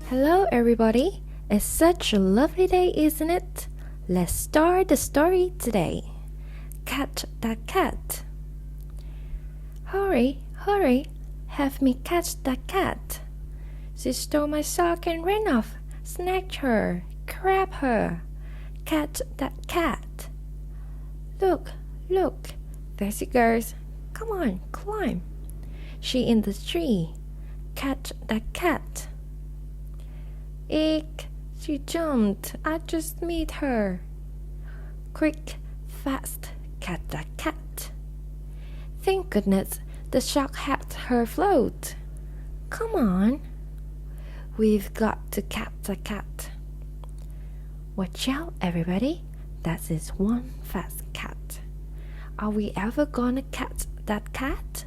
Hello everybody, it's such a lovely day, isn't it? Let's start the story today. Catch that cat. Hurry, hurry, have me catch that cat. She stole my sock and ran off. Snatch her, grab her. Catch that cat. Look, look, there she goes. Come on, climb. She in the tree. Catch that cat. Eek, she jumped. I just met her. Quick, fast, catch that cat. Thank goodness the shark had her float. Come on. We've got to catch the cat. Watch out, everybody. That is one fast cat. Are we ever gonna catch that cat?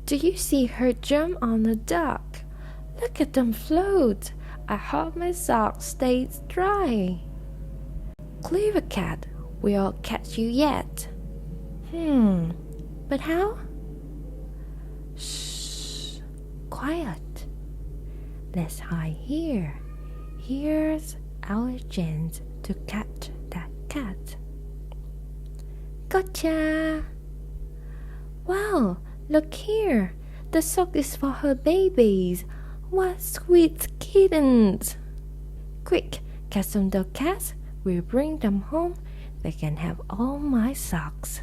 Do you see her jump on the dock? Look at them float. I hope my socks stays dry. Clever cat, we'll catch you yet. But how? Shh, quiet. Let's hide here. Here's our chance to catch that cat. Gotcha! Wow, look here. The sock is for her babies. What sweet kittens! Quick, catch some dog cats. We'll bring them home. They can have all my socks.